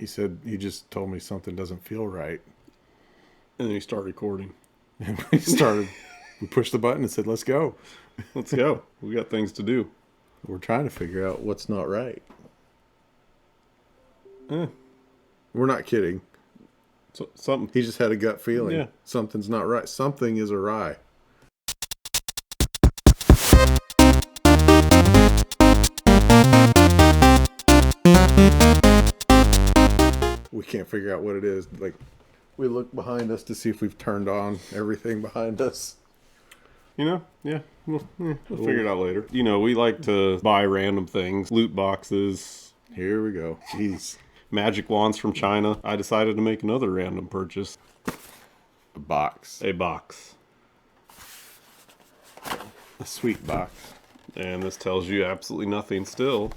he said he just told me something doesn't feel right. And then he started recording. And we pushed the button and said, let's go. Let's go. We got things to do. We're trying to figure out what's not right. Eh. We're not kidding. So, something. He just had a gut feeling. Yeah. Something's not right. Something is awry. We can't figure out what it is. Like, we look behind us to see if we've turned on everything behind us. You know, yeah, we'll figure it out later. You know, we like to buy random things, loot boxes. Here we go. Jeez. Magic wands from China. I decided to make another random purchase. A box. A box. A sweet box. And this tells you absolutely nothing still.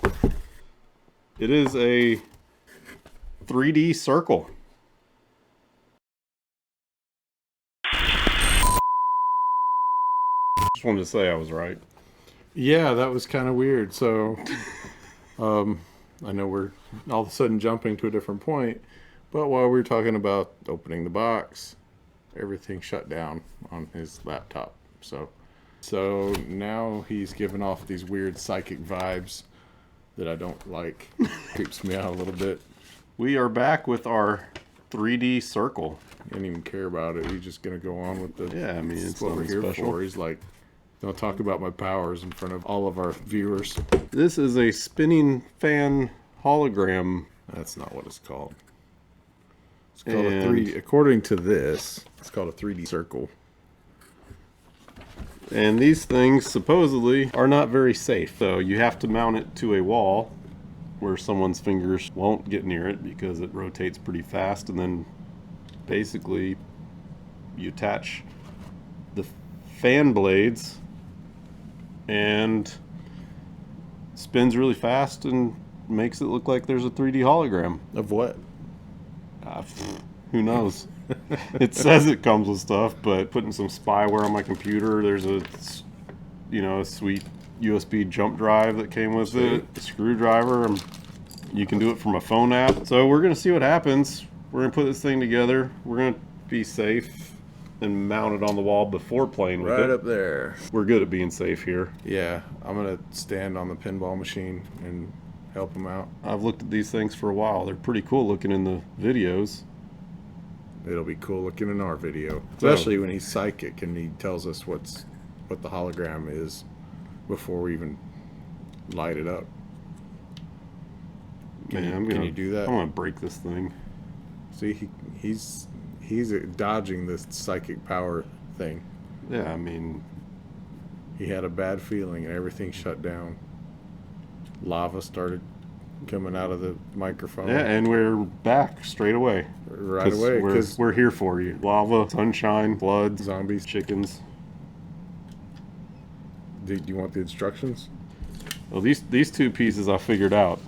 It is a 3D circle. Just wanted to say I was right. Yeah, that was kind of weird. So, I know we're all of a sudden jumping to a different point, but while we were talking about opening the box, everything shut down on his laptop. So now he's giving off these weird psychic vibes that I don't like. Creeps me out a little bit. We are back with our 3D circle. He didn't even care about it. He's just gonna go on with the. Yeah, I mean, it's what we're nothing here special. for. He's like, don't talk about my powers in front of all of our viewers. This is a spinning fan hologram. That's not what it's called. It's called a And- 3D. According to this, it's called a 3D circle. And these things supposedly are not very safe. So you have to mount it to a wall where someone's fingers won't get near it because it rotates pretty fast. And then basically you attach the fan blades and spins really fast and makes it look like there's a 3D hologram. Of what? Who knows? It says it comes with stuff, but putting some spyware on my computer, there's a sweet USB jump drive that came with it, a screwdriver, and you can do it from a phone app. So we're going to see what happens. We're going to put this thing together. We're going to be safe and mount it on the wall before playing with it. Right up there. We're good at being safe here. Yeah, I'm going to stand on the pinball machine and help him out. I've looked at these things for a while. They're pretty cool looking in the videos. It'll be cool looking in our video. Especially when he's psychic and he tells us what the hologram is before we even light it up. Can you do that? I'm going to break this thing. See, he's dodging this psychic power thing. Yeah, I mean, He had a bad feeling and everything shut down. Lava started coming out of the microphone. yeah, and we're back straight away. Right away. Because We're here for you. Lava, sunshine, blood, zombies. chickens. Do you want the instructions? Well, these two pieces I figured out.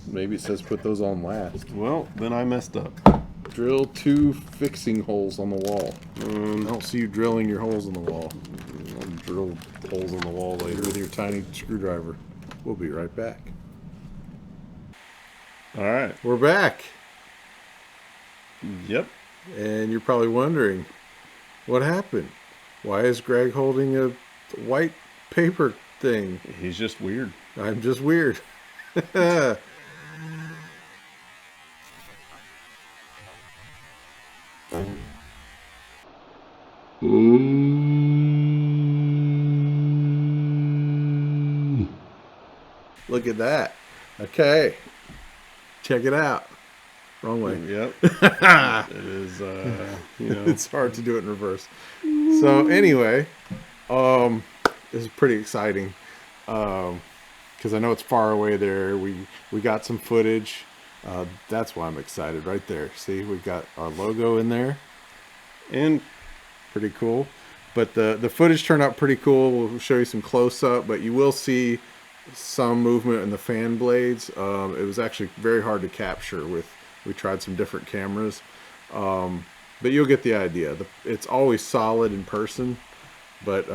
Maybe it says put those on last. Well, then I messed up. Drill 2 fixing holes on the wall. I don't see you drilling your holes in the wall. I'll drill holes in the wall later. With your tiny screwdriver. We'll be right back. All right. We're back. Yep. And you're probably wondering, what happened? Why is Greg holding a white paper thing? He's just weird. I'm just weird. Look at that. Okay. Check it out. Wrong way. Yep. It is, It's hard to do it in reverse. So anyway, this is pretty exciting. Because I know it's far away there. We got some footage. That's why I'm excited right there. See, we got our logo in there. And Pretty cool. But the footage turned out pretty cool. We'll show you some close-up, but you will see some movement in the fan blades. It was actually very hard to capture we tried some different cameras. But you'll get the idea. It's always solid in person, but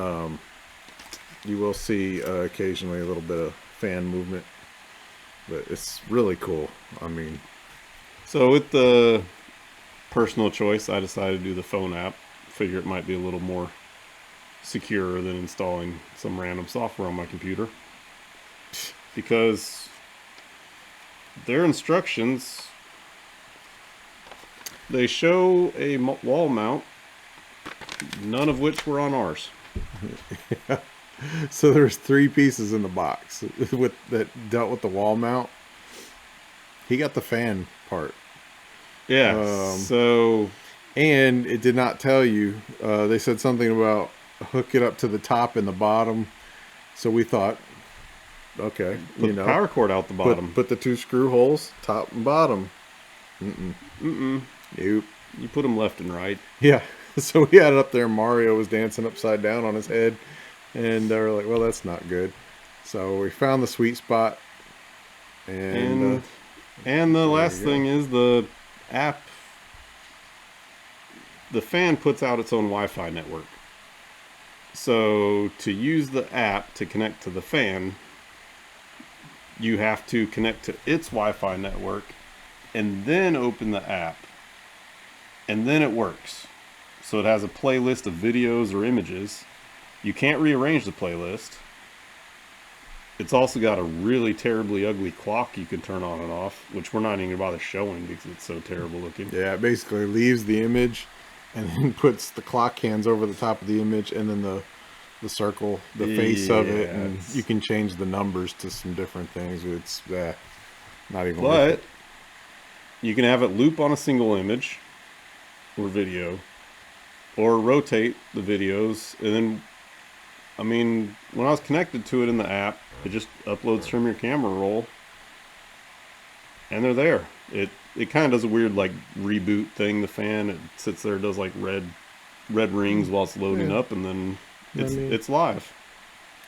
you will see occasionally a little bit of fan movement. But it's really cool. I mean, So with the personal choice, I decided to do the phone app. Figure it might be a little more secure than installing some random software on my computer. Because their instructions, they show a wall mount, none of which were on ours. So there's 3 pieces in the box that dealt with the wall mount. He got the fan part. Yeah. So and it did not tell you. They said something about hook it up to the top and the bottom. So we thought, okay, put the power cord out the bottom. Put the 2 screw holes, top and bottom. Nope. You put them left and right. Yeah. So we had it up there. Mario was dancing upside down on his head. And they were like, well, that's not good. So we found the sweet spot. And the last thing is the app. The fan puts out its own Wi-Fi network. So to use the app to connect to the fan, you have to connect to its Wi-Fi network and then open the app. And then it works. So it has a playlist of videos or images. You can't rearrange the playlist. It's also got a really terribly ugly clock you can turn on and off, which we're not even going to bother showing because it's so terrible looking. Yeah, it basically leaves the image and then puts the clock hands over the top of the image and then the circle, the face of it, and you can change the numbers to some different things. It's not even worth it. You can have it loop on a single image or video, or rotate the videos, and then, I mean, when I was connected to it in the app, it just uploads from your camera roll, and they're there. It kind of does a weird like reboot thing. The fan, it sits there, does like red rings while it's loading up, and then it's live.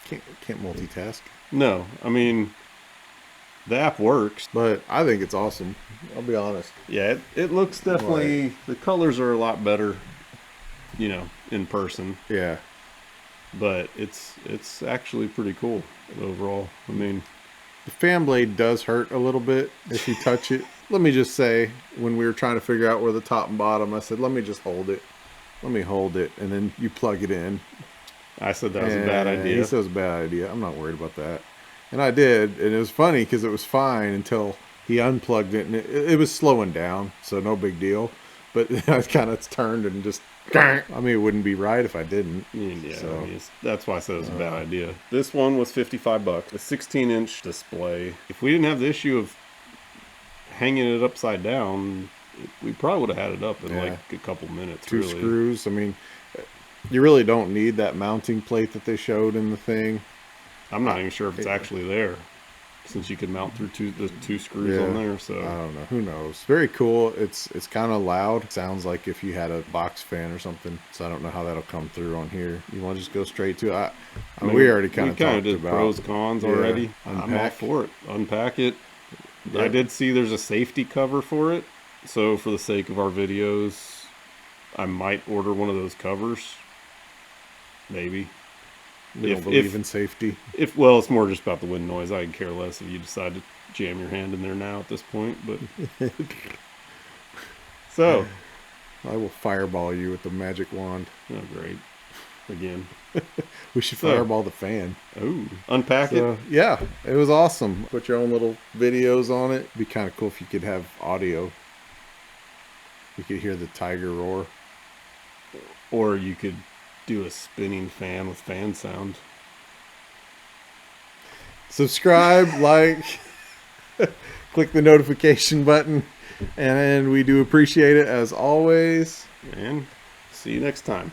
Can't multitask. No, I mean, the app works, but I think it's awesome. I'll be honest. Yeah, it looks definitely. The colors are a lot better, in person. Yeah. But it's actually pretty cool overall. I mean, the fan blade does hurt a little bit if you touch it. Let me just say, when we were trying to figure out where the top and bottom, I said, let me just hold it. Let me hold it, and then you plug it in. I said that was a bad idea. He said it was a bad idea. I'm not worried about that. And I did, and it was funny because it was fine until he unplugged it, and it was slowing down, so no big deal. But I kind of turned and just, I mean, it wouldn't be right if I didn't. Yeah, so. I mean, that's why I said it was a bad idea. This one was $55, a 16-inch display. If we didn't have the issue of hanging it upside down, we probably would have had it up in like a couple minutes. 2 screws. I mean, you really don't need that mounting plate that they showed in the thing. I'm not even sure if it's actually there, since you can mount through the 2 screws on there. So I don't know. Who knows? Very cool. It's kind of loud. It sounds like if you had a box fan or something. So I don't know how that'll come through on here. You want to just go straight to it? I mean, we already kind of talked did about pros cons already. Unpack. I'm all for it. Unpack it. Yep. I did see there's a safety cover for it. So for the sake of our videos, I might order one of those covers. Maybe. We don't believe in safety. Well, it's more just about the wind noise. I can care less if you decide to jam your hand in there now at this point. But so I will fireball you with the magic wand. Oh, great! Again, we should fireball the fan. Oh, unpack it. Yeah, it was awesome. Put your own little videos on it. It'd be kind of cool if you could have audio. You could hear the tiger roar, or you could do a spinning fan with fan sound. Subscribe, like, click the notification button, and we do appreciate it as always. And see you next time.